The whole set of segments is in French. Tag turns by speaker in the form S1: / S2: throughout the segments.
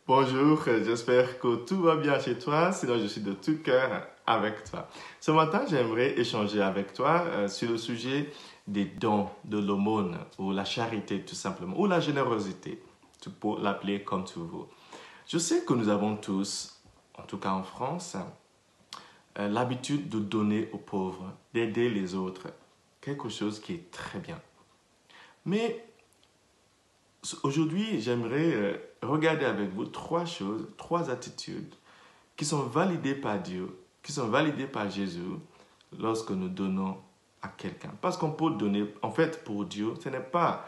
S1: Bonjour, j'espère que tout va bien chez toi, sinon je suis de tout cœur avec toi. Ce matin, j'aimerais échanger avec toi sur le sujet des dons, de l'aumône, ou la charité tout simplement, ou la générosité, tu peux l'appeler comme tu veux. Je sais que nous avons tous, en tout cas en France, l'habitude de donner aux pauvres, d'aider les autres, quelque chose qui est très bien. Mais aujourd'hui, j'aimerais regarder avec vous trois choses, trois attitudes qui sont validées par Dieu, qui sont validées par Jésus lorsque nous donnons à quelqu'un. Parce qu'on peut donner, en fait, pour Dieu, ce n'est pas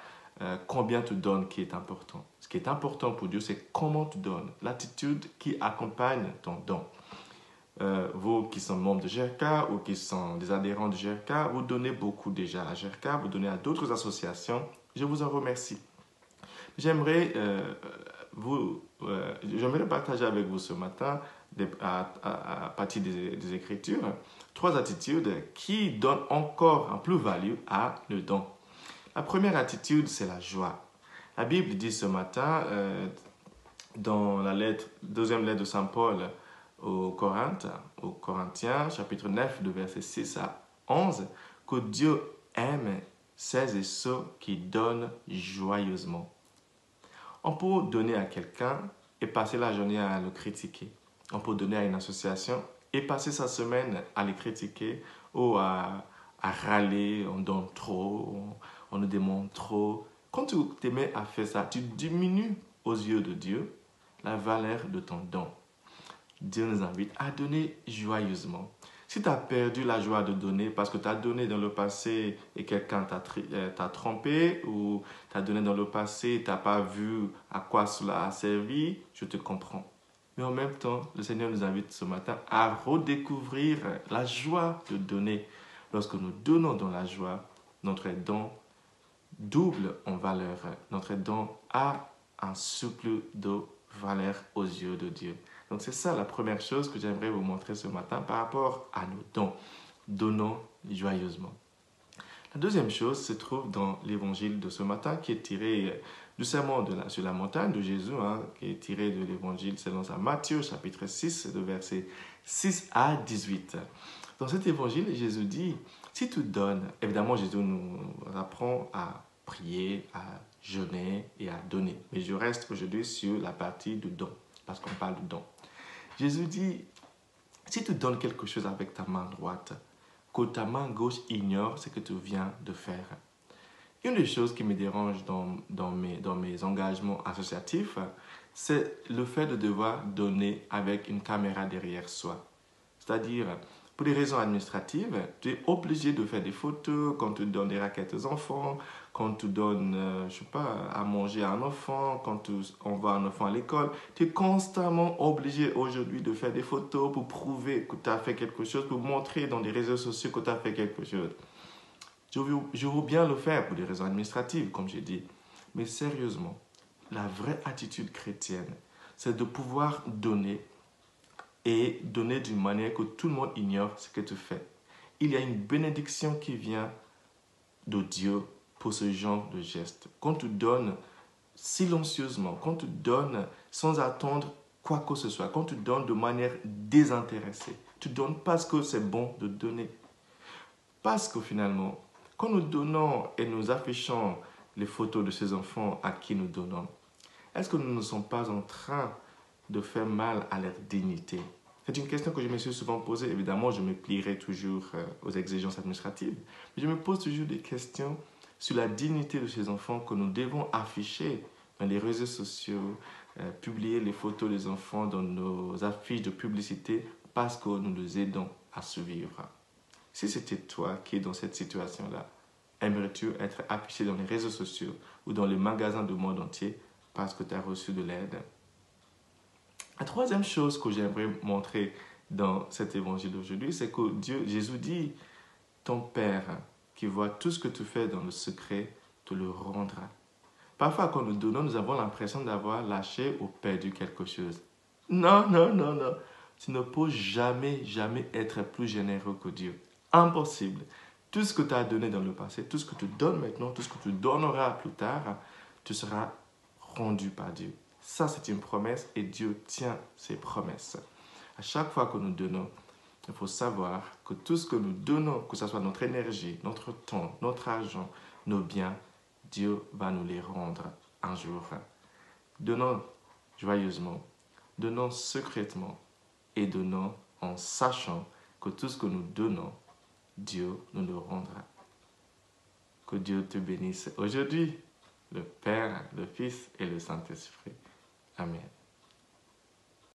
S1: combien tu donnes qui est important. Ce qui est important pour Dieu, c'est comment tu donnes, l'attitude qui accompagne ton don. Vous qui sont membres de GRK ou qui sont des adhérents de GRK, vous donnez beaucoup déjà à GRK, vous donnez à d'autres associations. Je vous en remercie. J'aimerais j'aimerais partager avec vous ce matin, à partir des Écritures, trois attitudes qui donnent encore un plus-value à le don. La première attitude, c'est la joie. La Bible dit ce matin, dans la deuxième lettre de Saint Paul aux Corinthiens, chapitre 9, de versets 6 à 11, que Dieu aime celles et ceux qui donnent joyeusement. On peut donner à quelqu'un et passer la journée à le critiquer. On peut donner à une association et passer sa semaine à les critiquer ou à râler, on donne trop, on nous demande trop. Quand tu te mets à faire ça, tu diminues aux yeux de Dieu la valeur de ton don. Dieu nous invite à donner joyeusement. Si tu as perdu la joie de donner parce que tu as donné dans le passé et quelqu'un t'a trompé ou tu as donné dans le passé et tu n'as pas vu à quoi cela a servi, je te comprends. Mais en même temps, le Seigneur nous invite ce matin à redécouvrir la joie de donner. Lorsque nous donnons dans la joie, notre don double en valeur. Notre don a un surplus de valeur aux yeux de Dieu. Donc c'est ça la première chose que j'aimerais vous montrer ce matin par rapport à nos dons. Donnons joyeusement. La deuxième chose se trouve dans l'évangile de ce matin qui est tiré du sermon sur la montagne de Jésus, qui est tiré de l'évangile selon saint Matthieu, chapitre 6, de versets 6 à 18. Dans cet évangile, Jésus dit, si tu donnes, évidemment Jésus nous apprend à prier, à jeûner et à donner. Mais je reste aujourd'hui sur la partie du don, parce qu'on parle du don. Jésus dit, si tu donnes quelque chose avec ta main droite, que ta main gauche ignore ce que tu viens de faire. Une des choses qui me dérange dans mes engagements associatifs, c'est le fait de devoir donner avec une caméra derrière soi. C'est-à-dire, pour des raisons administratives, tu es obligé de faire des photos quand tu donnes des raquettes aux enfants, quand tu donnes, je sais pas, à manger à un enfant, quand tu envoies un enfant à l'école. Tu es constamment obligé aujourd'hui de faire des photos pour prouver que tu as fait quelque chose, pour montrer dans les réseaux sociaux que tu as fait quelque chose. Je veux bien le faire pour des raisons administratives, comme j'ai dit. Mais sérieusement, la vraie attitude chrétienne, c'est de pouvoir donner et donner d'une manière que tout le monde ignore ce que tu fais. Il y a une bénédiction qui vient de Dieu pour ce genre de geste. Quand tu donnes silencieusement, quand tu donnes sans attendre quoi que ce soit, quand tu donnes de manière désintéressée, tu donnes parce que c'est bon de donner. Parce que finalement, quand nous donnons et nous affichons les photos de ces enfants à qui nous donnons, est-ce que nous ne sommes pas en train de faire mal à leur dignité? C'est une question que je me suis souvent posée. Évidemment, je me plierai toujours aux exigences administratives. Mais je me pose toujours des questions sur la dignité de ces enfants que nous devons afficher dans les réseaux sociaux, publier les photos des enfants dans nos affiches de publicité parce que nous les aidons à survivre. Si c'était toi qui es dans cette situation-là, aimerais-tu être affiché dans les réseaux sociaux ou dans les magasins du monde entier parce que tu as reçu de l'aide? La troisième chose que j'aimerais montrer dans cet évangile d'aujourd'hui, c'est que Jésus dit, ton Père qui voit tout ce que tu fais dans le secret, te le rendra. Parfois, quand nous donnons, nous avons l'impression d'avoir lâché ou perdu quelque chose. Non, non, non, non. Tu ne peux jamais, jamais être plus généreux que Dieu. Impossible. Tout ce que tu as donné dans le passé, tout ce que tu donnes maintenant, tout ce que tu donneras plus tard, tu seras rendu par Dieu. Ça, c'est une promesse et Dieu tient ses promesses. À chaque fois que nous donnons, il faut savoir que tout ce que nous donnons, que ce soit notre énergie, notre temps, notre argent, nos biens, Dieu va nous les rendre un jour. Donnons joyeusement, donnons secrètement et donnons en sachant que tout ce que nous donnons, Dieu nous le rendra. Que Dieu te bénisse aujourd'hui, le Père, le Fils et le Saint-Esprit. Amen.